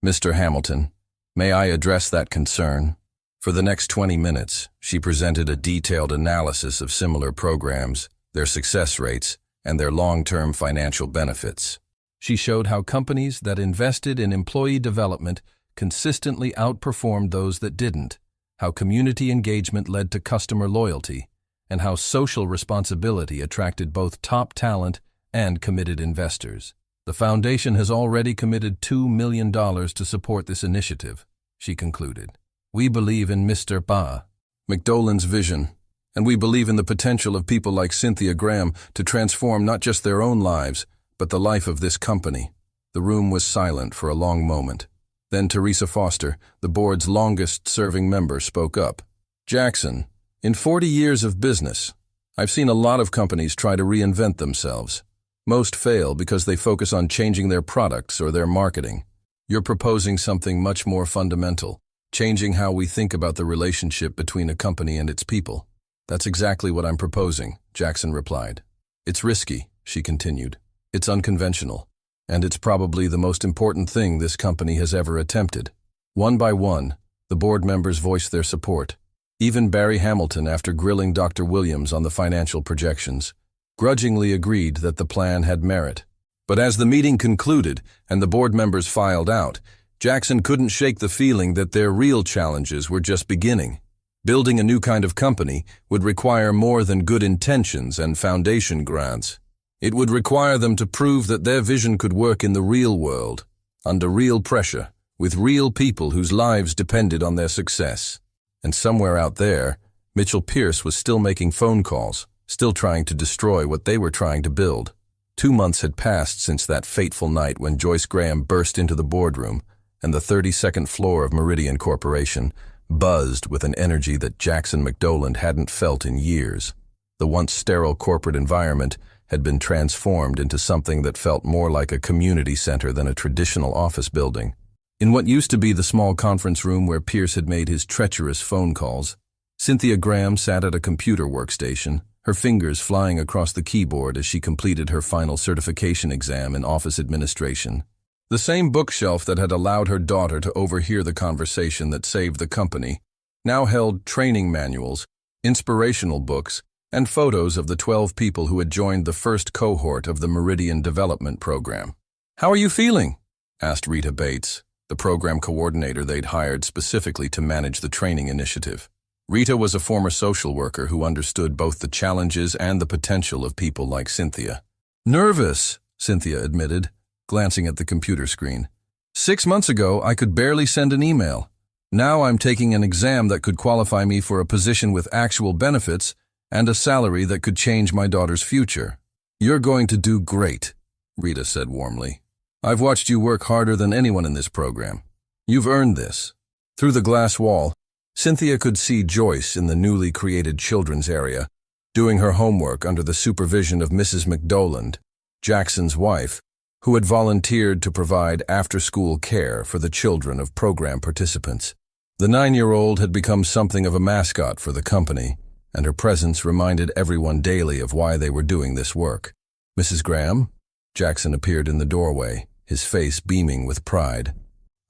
Mr. Hamilton, may I address that concern? For the next 20 minutes, she presented a detailed analysis of similar programs, their success rates, and their long-term financial benefits. She showed how companies that invested in employee development consistently outperformed those that didn't, how community engagement led to customer loyalty, and how social responsibility attracted both top talent and committed investors. The foundation has already committed $2 million to support this initiative, she concluded. We believe in Mr. McDoland's vision, and we believe in the potential of people like Cynthia Graham to transform not just their own lives, but the life of this company. The room was silent for a long moment. Then Teresa Foster, the board's longest-serving member, spoke up. Jackson, in 40 years of business, I've seen a lot of companies try to reinvent themselves. Most fail because they focus on changing their products or their marketing. You're proposing something much more fundamental, changing how we think about the relationship between a company and its people. That's exactly what I'm proposing, Jackson replied. It's risky, she continued. It's unconventional. And it's probably the most important thing this company has ever attempted. One by one, the board members voiced their support. Even Barry Hamilton, after grilling Dr. Williams on the financial projections, grudgingly agreed that the plan had merit. But as the meeting concluded and the board members filed out, Jackson couldn't shake the feeling that their real challenges were just beginning. Building a new kind of company would require more than good intentions and foundation grants. It would require them to prove that their vision could work in the real world, under real pressure, with real people whose lives depended on their success. And somewhere out there, Mitchell Pierce was still making phone calls, still trying to destroy what they were trying to build. 2 months had passed since that fateful night when Joyce Graham burst into the boardroom, and the 32nd floor of Meridian Corporation buzzed with an energy that Jackson McDoland hadn't felt in years. The once sterile corporate environment had been transformed into something that felt more like a community center than a traditional office building. In what used to be the small conference room where Pierce had made his treacherous phone calls, Cynthia Graham sat at a computer workstation, her fingers flying across the keyboard as she completed her final certification exam in office administration. The same bookshelf that had allowed her daughter to overhear the conversation that saved the company now held training manuals, inspirational books, and photos of the 12 people who had joined the first cohort of the Meridian Development Program. "How are you feeling?" asked Rita Bates, the program coordinator they'd hired specifically to manage the training initiative. Rita was a former social worker who understood both the challenges and the potential of people like Cynthia. "Nervous," Cynthia admitted, glancing at the computer screen. 6 months ago, I could barely send an email. Now I'm taking an exam that could qualify me for a position with actual benefits and a salary that could change my daughter's future." "You're going to do great," Rita said warmly. "I've watched you work harder than anyone in this program. You've earned this." Through the glass wall, Cynthia could see Joyce in the newly created children's area, doing her homework under the supervision of Mrs. McDoland, Jackson's wife, who had volunteered to provide after-school care for the children of program participants. The 9-year-old had become something of a mascot for the company, and her presence reminded everyone daily of why they were doing this work. "Mrs. Graham?" Jackson appeared in the doorway, his face beaming with pride.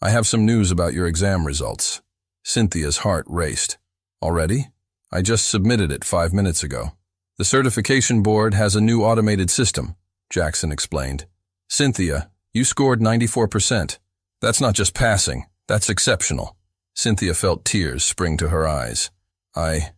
I have some news about your exam results. Cynthia's heart raced. Already? I just submitted it 5 minutes ago. The certification board has a new automated system, Jackson explained. Cynthia, you scored 94%. That's not just passing, that's exceptional. Cynthia felt tears spring to her eyes. I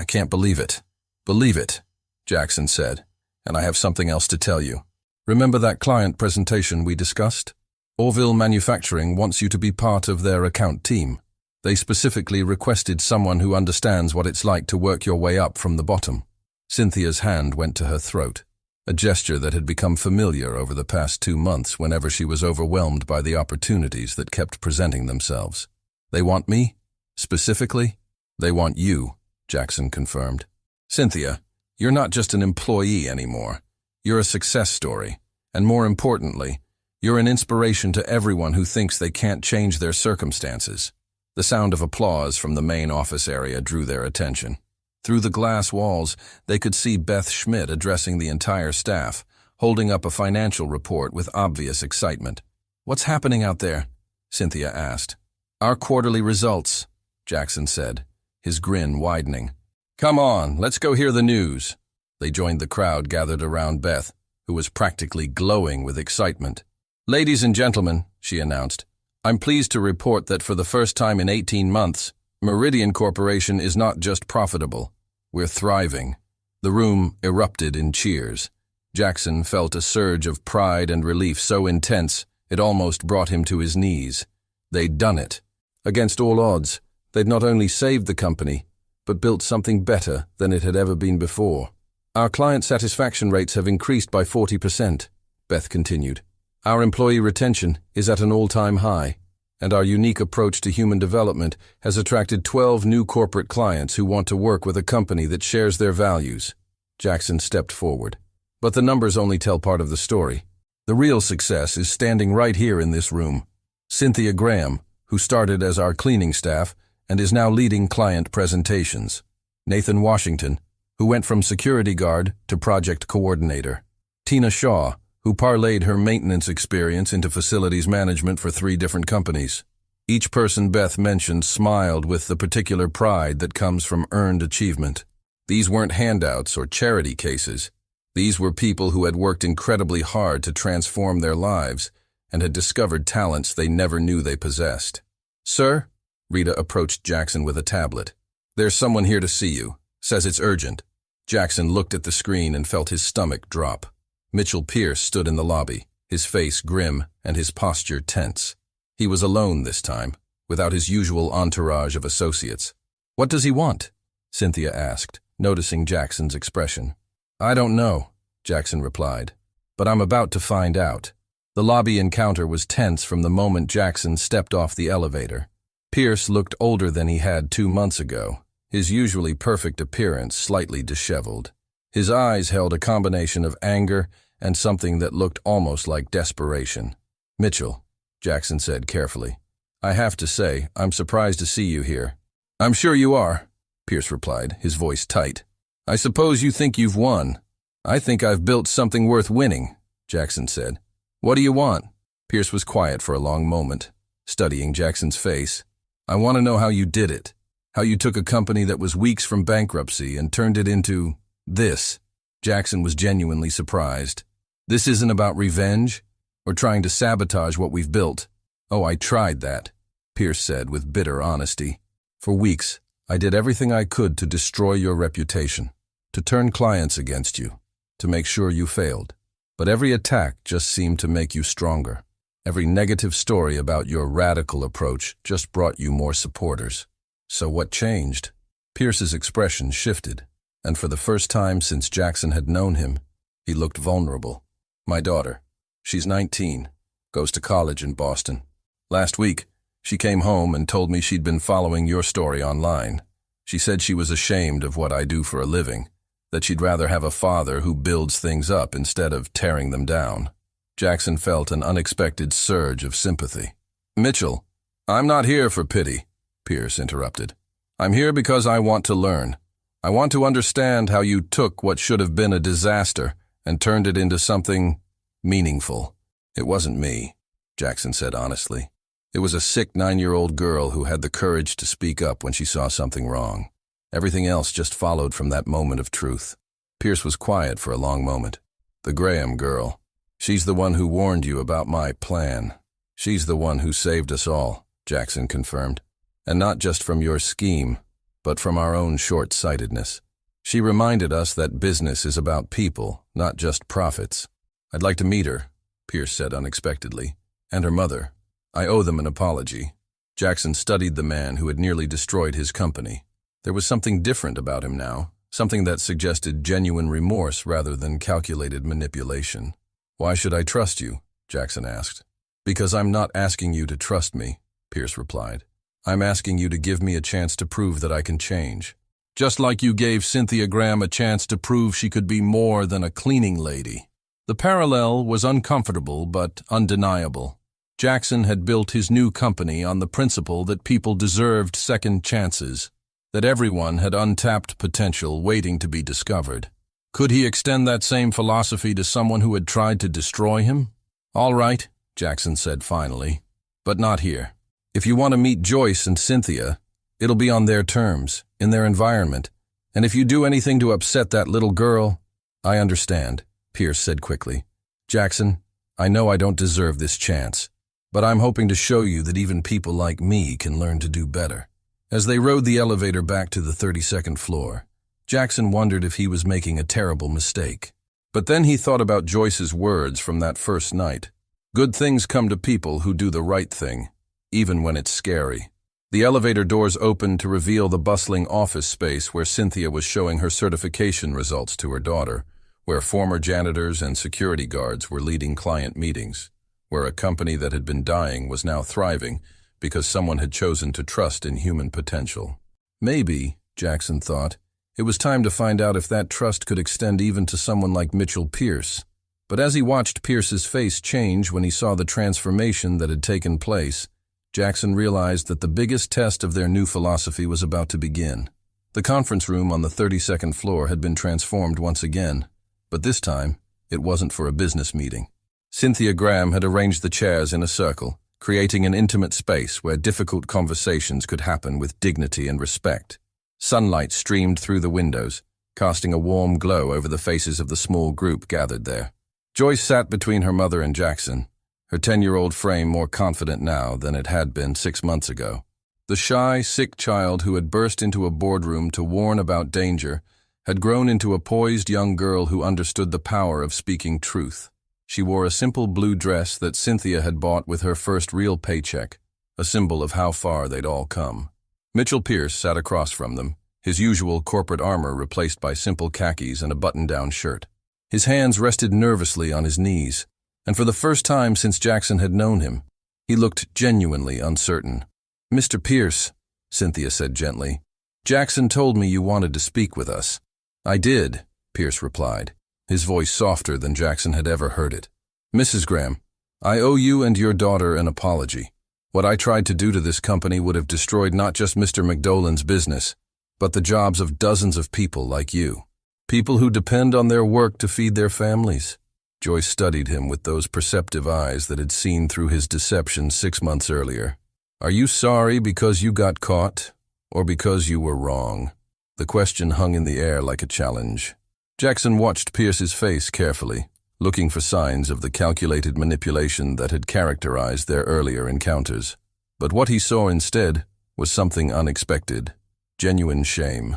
can't believe it. Believe it, Jackson said, and I have something else to tell you. Remember that client presentation we discussed? Orville Manufacturing wants you to be part of their account team. They specifically requested someone who understands what it's like to work your way up from the bottom. Cynthia's hand went to her throat, a gesture that had become familiar over the past 2 months whenever she was overwhelmed by the opportunities that kept presenting themselves. They want me? Specifically? They want you, Jackson confirmed. Cynthia, you're not just an employee anymore. You're a success story. And more importantly, you're an inspiration to everyone who thinks they can't change their circumstances. The sound of applause from the main office area drew their attention. Through the glass walls, they could see Beth Schmidt addressing the entire staff, holding up a financial report with obvious excitement. What's happening out there? Cynthia asked. Our quarterly results, Jackson said, his grin widening. Come on, let's go hear the news. They joined the crowd gathered around Beth, who was practically glowing with excitement. Ladies and gentlemen, she announced, I'm pleased to report that for the first time in 18 months, Meridian Corporation is not just profitable. We're thriving. The room erupted in cheers. Jackson felt a surge of pride and relief so intense it almost brought him to his knees. They'd done it. Against all odds, they'd not only saved the company, but built something better than it had ever been before. Our client satisfaction rates have increased by 40%, Beth continued. Our employee retention is at an all-time high, and our unique approach to human development has attracted 12 new corporate clients who want to work with a company that shares their values. Jackson stepped forward. But the numbers only tell part of the story. The real success is standing right here in this room. Cynthia Graham, who started as our cleaning staff and is now leading client presentations. Nathan Washington, who went from security guard to project coordinator. Tina Shaw, who parlayed her maintenance experience into facilities management for 3 different companies. Each person Beth mentioned smiled with the particular pride that comes from earned achievement. These weren't handouts or charity cases. These were people who had worked incredibly hard to transform their lives and had discovered talents they never knew they possessed. Sir? Rita approached Jackson with a tablet. There's someone here to see you. Says it's urgent. Jackson looked at the screen and felt his stomach drop. Mitchell Pierce stood in the lobby, his face grim and his posture tense. He was alone this time, without his usual entourage of associates. What does he want? Cynthia asked, noticing Jackson's expression. I don't know, Jackson replied, but I'm about to find out. The lobby encounter was tense from the moment Jackson stepped off the elevator. Pierce looked older than he had 2 months ago, his usually perfect appearance slightly disheveled. His eyes held a combination of anger and something that looked almost like desperation. Mitchell, Jackson said carefully, I have to say, I'm surprised to see you here. I'm sure you are, Pierce replied, his voice tight. I suppose you think you've won. I think I've built something worth winning, Jackson said. What do you want? Pierce was quiet for a long moment, studying Jackson's face. I want to know how you did it. How you took a company that was weeks from bankruptcy and turned it into this. Jackson was genuinely surprised. This isn't about revenge or trying to sabotage what we've built. Oh, I tried that, Pierce said with bitter honesty. For weeks, I did everything I could to destroy your reputation, to turn clients against you, to make sure you failed. But every attack just seemed to make you stronger. Every negative story about your radical approach just brought you more supporters. So what changed? Pierce's expression shifted, and for the first time since Jackson had known him, he looked vulnerable. My daughter. She's 19, goes to college in Boston. Last week, she came home and told me she'd been following your story online. She said she was ashamed of what I do for a living, that she'd rather have a father who builds things up instead of tearing them down. Jackson felt an unexpected surge of sympathy. Mitchell, I'm not here for pity, Pierce interrupted. I'm here because I want to learn. I want to understand how you took what should have been a disaster and turned it into something meaningful. It wasn't me, Jackson said honestly. It was a sick 9-year-old girl who had the courage to speak up when she saw something wrong. Everything else just followed from that moment of truth. Pierce was quiet for a long moment. The Graham girl. She's the one who warned you about my plan. She's the one who saved us all, Jackson confirmed. And not just from your scheme, but from our own short-sightedness. She reminded us that business is about people, not just profits. I'd like to meet her, Pierce said unexpectedly, and her mother. I owe them an apology. Jackson studied the man who had nearly destroyed his company. There was something different about him now, something that suggested genuine remorse rather than calculated manipulation. Why should I trust you? Jackson asked. Because I'm not asking you to trust me, Pierce replied. I'm asking you to give me a chance to prove that I can change. Just like you gave Cynthia Graham a chance to prove she could be more than a cleaning lady. The parallel was uncomfortable but undeniable. Jackson had built his new company on the principle that people deserved second chances, that everyone had untapped potential waiting to be discovered. Could he extend that same philosophy to someone who had tried to destroy him? All right, Jackson said finally, but not here. If you want to meet Joyce and Cynthia, it'll be on their terms, in their environment, and if you do anything to upset that little girl, I understand, Pierce said quickly. Jackson, I know I don't deserve this chance, but I'm hoping to show you that even people like me can learn to do better. As they rode the elevator back to the 32nd floor, Jackson wondered if he was making a terrible mistake. But then he thought about Joyce's words from that first night. Good things come to people who do the right thing, even when it's scary. The elevator doors opened to reveal the bustling office space where Cynthia was showing her certification results to her daughter, where former janitors and security guards were leading client meetings, where a company that had been dying was now thriving because someone had chosen to trust in human potential. Maybe, Jackson thought, it was time to find out if that trust could extend even to someone like Mitchell Pierce. But as he watched Pierce's face change when he saw the transformation that had taken place, Jackson realized that the biggest test of their new philosophy was about to begin. The conference room on the 32nd floor had been transformed once again, but this time, it wasn't for a business meeting. Cynthia Graham had arranged the chairs in a circle, creating an intimate space where difficult conversations could happen with dignity and respect. Sunlight streamed through the windows, casting a warm glow over the faces of the small group gathered there. Joyce sat between her mother and Jackson, her 10-year-old frame more confident now than it had been 6 months ago. The shy, sick child who had burst into a boardroom to warn about danger had grown into a poised young girl who understood the power of speaking truth. She wore a simple blue dress that Cynthia had bought with her first real paycheck, a symbol of how far they'd all come. Mitchell Pierce sat across from them, his usual corporate armor replaced by simple khakis and a button-down shirt. His hands rested nervously on his knees, and for the first time since Jackson had known him, he looked genuinely uncertain. Mr. Pierce, Cynthia said gently, Jackson told me you wanted to speak with us. I did, Pierce replied, his voice softer than Jackson had ever heard it. Mrs. Graham, I owe you and your daughter an apology. What I tried to do to this company would have destroyed not just Mr. McDolan's business, but the jobs of dozens of people like you. People who depend on their work to feed their families. Joyce studied him with those perceptive eyes that had seen through his deception 6 months earlier. Are you sorry because you got caught, or because you were wrong? The question hung in the air like a challenge. Jackson watched Pierce's face carefully, looking for signs of the calculated manipulation that had characterized their earlier encounters. But what he saw instead was something unexpected, genuine shame.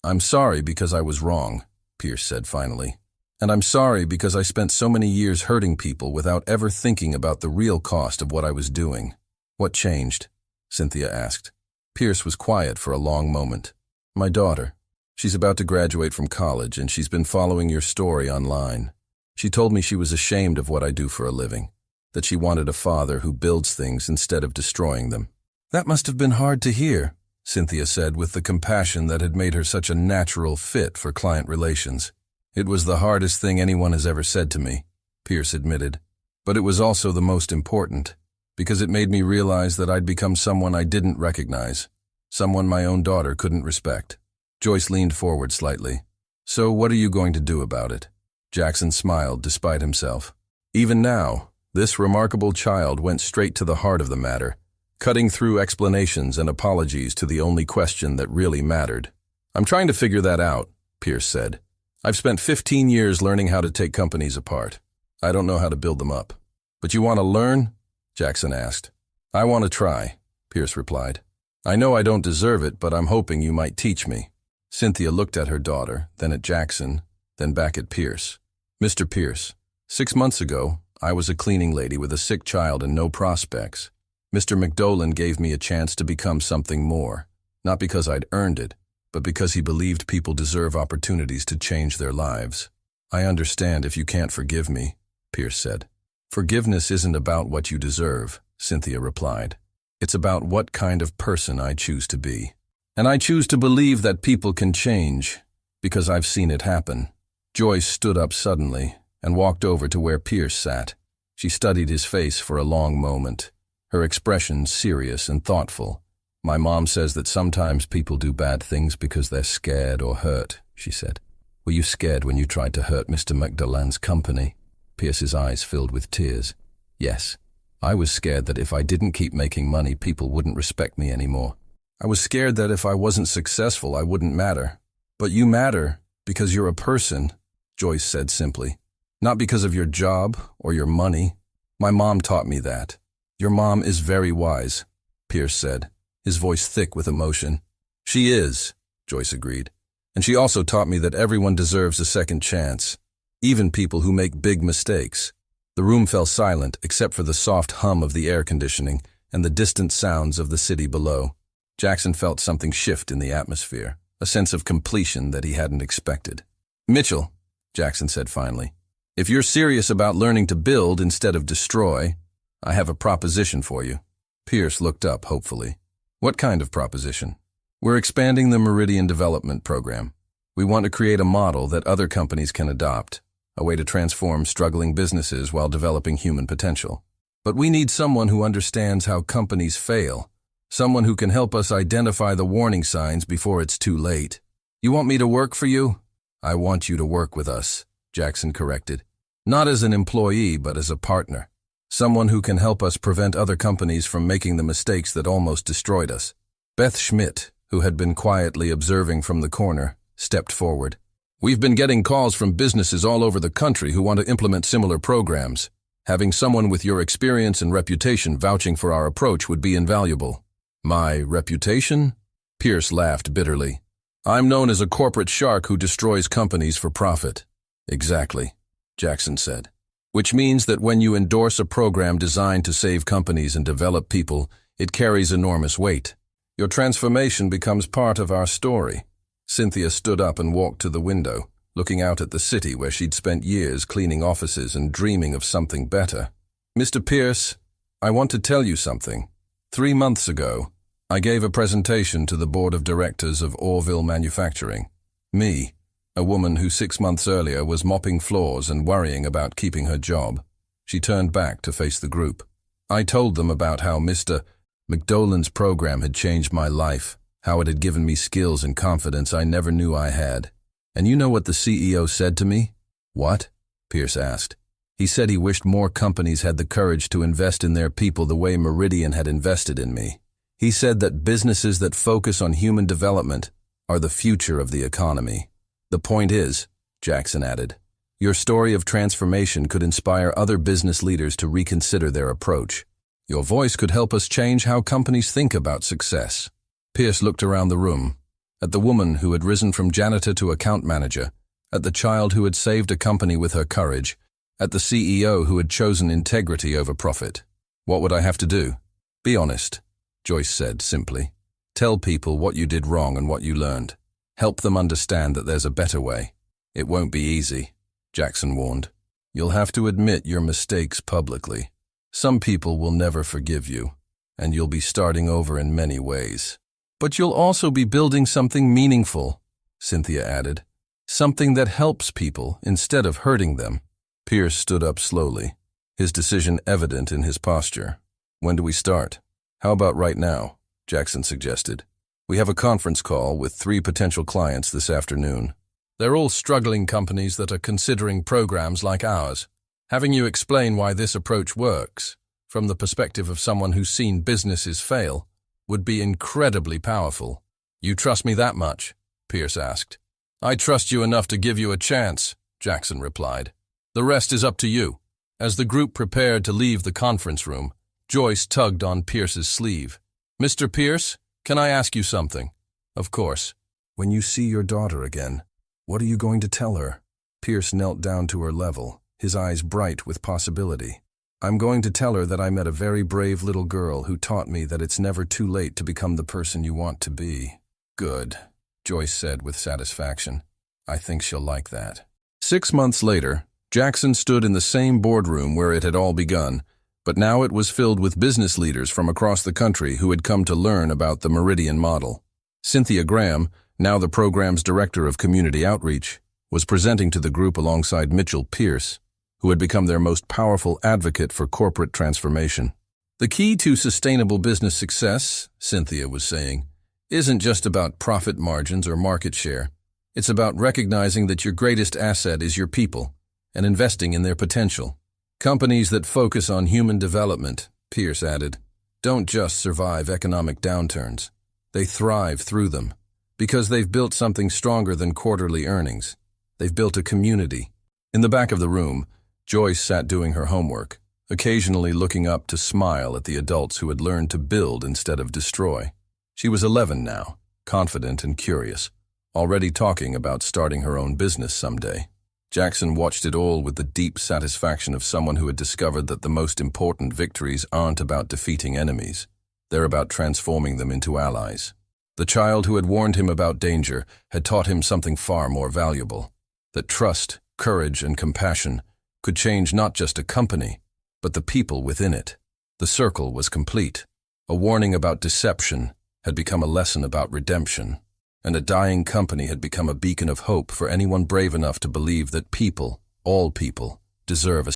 I'm sorry because I was wrong, Pierce said finally. And I'm sorry because I spent so many years hurting people without ever thinking about the real cost of what I was doing. What changed? Cynthia asked. Pierce was quiet for a long moment. My daughter. She's about to graduate from college and she's been following your story online. She told me she was ashamed of what I do for a living, that she wanted a father who builds things instead of destroying them. That must have been hard to hear, Cynthia said with the compassion that had made her such a natural fit for client relations. It was the hardest thing anyone has ever said to me, Pierce admitted. But it was also the most important, because it made me realize that I'd become someone I didn't recognize, someone my own daughter couldn't respect. Joyce leaned forward slightly. So what are you going to do about it? Jackson smiled despite himself. Even now, this remarkable child went straight to the heart of the matter, cutting through explanations and apologies to the only question that really mattered. "I'm trying to figure that out," Pierce said. "I've spent 15 years learning how to take companies apart. I don't know how to build them up." "But you want to learn?" Jackson asked. "I want to try," Pierce replied. "I know I don't deserve it, but I'm hoping you might teach me." Cynthia looked at her daughter, then at Jackson, then back at Pierce. "Mr. Pierce, 6 months ago, I was a cleaning lady with a sick child and no prospects. Mr. McDolan gave me a chance to become something more, not because I'd earned it, but because he believed people deserve opportunities to change their lives. I understand if you can't forgive me," Pierce said. "Forgiveness isn't about what you deserve," Cynthia replied. "It's about what kind of person I choose to be. And I choose to believe that people can change, because I've seen it happen." Joyce stood up suddenly and walked over to where Pierce sat. She studied his face for a long moment, her expression serious and thoughtful. "My mom says that sometimes people do bad things because they're scared or hurt," she said. "Were you scared when you tried to hurt Mr. McDolan's company?" Pierce's eyes filled with tears. "Yes. I was scared that if I didn't keep making money, people wouldn't respect me anymore. I was scared that if I wasn't successful, I wouldn't matter." "But you matter because you're a person," Joyce said simply. "Not because of your job or your money. My mom taught me that." "Your mom is very wise," Pierce said, his voice thick with emotion. "She is," Joyce agreed. "And she also taught me that everyone deserves a second chance, even people who make big mistakes." The room fell silent except for the soft hum of the air conditioning and the distant sounds of the city below. Jackson felt something shift in the atmosphere, a sense of completion that he hadn't expected. "Mitchell," Jackson said finally, "if you're serious about learning to build instead of destroy, I have a proposition for you." Pierce looked up hopefully. "What kind of proposition?" "We're expanding the Meridian Development Program. We want to create a model that other companies can adopt, a way to transform struggling businesses while developing human potential. But we need someone who understands how companies fail, someone who can help us identify the warning signs before it's too late." "You want me to work for you?" "I want you to work with us," Jackson corrected. "Not as an employee, but as a partner. Someone who can help us prevent other companies from making the mistakes that almost destroyed us." Beth Schmidt, who had been quietly observing from the corner, stepped forward. "We've been getting calls from businesses all over the country who want to implement similar programs. Having someone with your experience and reputation vouching for our approach would be invaluable." "My reputation?" Pierce laughed bitterly. "I'm known as a corporate shark who destroys companies for profit." "Exactly," Jackson said. "Which means that when you endorse a program designed to save companies and develop people, it carries enormous weight. Your transformation becomes part of our story." Cynthia stood up and walked to the window, looking out at the city where she'd spent years cleaning offices and dreaming of something better. "Mr. Pierce, I want to tell you something. 3 months ago, I gave a presentation to the board of directors of Orville Manufacturing. Me, a woman who 6 months earlier was mopping floors and worrying about keeping her job." She turned back to face the group. "I told them about how Mr. McDolan's program had changed my life, how it had given me skills and confidence I never knew I had. And you know what the CEO said to me?" "What?" Pierce asked. "He said he wished more companies had the courage to invest in their people the way Meridian had invested in me. He said that businesses that focus on human development are the future of the economy. The point is," Jackson added, "your story of transformation could inspire other business leaders to reconsider their approach. Your voice could help us change how companies think about success." Pierce looked around the room, at the woman who had risen from janitor to account manager, at the child who had saved a company with her courage, at the CEO who had chosen integrity over profit. "What would I have to do?" "Be honest," Joyce said simply. "Tell people what you did wrong and what you learned. Help them understand that there's a better way." "It won't be easy," Jackson warned. "You'll have to admit your mistakes publicly. Some people will never forgive you, and you'll be starting over in many ways. But you'll also be building something meaningful," Cynthia added. "Something that helps people instead of hurting them." Pierce stood up slowly, his decision evident in his posture. "When do we start?" "How about right now?" Jackson suggested. "We have a conference call with 3 potential clients this afternoon. They're all struggling companies that are considering programs like ours. Having you explain why this approach works, from the perspective of someone who's seen businesses fail, would be incredibly powerful. "You trust me that much?" Pierce asked. "I trust you enough to give you a chance," Jackson replied. "The rest is up to you." As the group prepared to leave the conference room, Joyce tugged on Pierce's sleeve. "Mr. Pierce, can I ask you something?" "Of course." "When you see your daughter again, what are you going to tell her?" Pierce knelt down to her level, his eyes bright with possibility. "I'm going to tell her that I met a very brave little girl who taught me that it's never too late to become the person you want to be." "Good," Joyce said with satisfaction. "I think she'll like that." 6 months later, Jackson stood in the same boardroom where it had all begun, but now it was filled with business leaders from across the country who had come to learn about the Meridian model. Cynthia Graham, now the program's director of community outreach, was presenting to the group alongside Mitchell Pierce, who had become their most powerful advocate for corporate transformation. "The key to sustainable business success," Cynthia was saying, "isn't just about profit margins or market share. It's about recognizing that your greatest asset is your people and investing in their potential. Companies that focus on human development," Pierce added, "don't just survive economic downturns. They thrive through them, because they've built something stronger than quarterly earnings. They've built a community." In the back of the room, Joyce sat doing her homework, occasionally looking up to smile at the adults who had learned to build instead of destroy. She was 11 now, confident and curious, already talking about starting her own business someday. Jackson watched it all with the deep satisfaction of someone who had discovered that the most important victories aren't about defeating enemies. They're about transforming them into allies. The child who had warned him about danger had taught him something far more valuable, that trust, courage, and compassion could change not just a company, but the people within it. The circle was complete. A warning about deception had become a lesson about redemption, and a dying company had become a beacon of hope for anyone brave enough to believe that people, all people, deserve a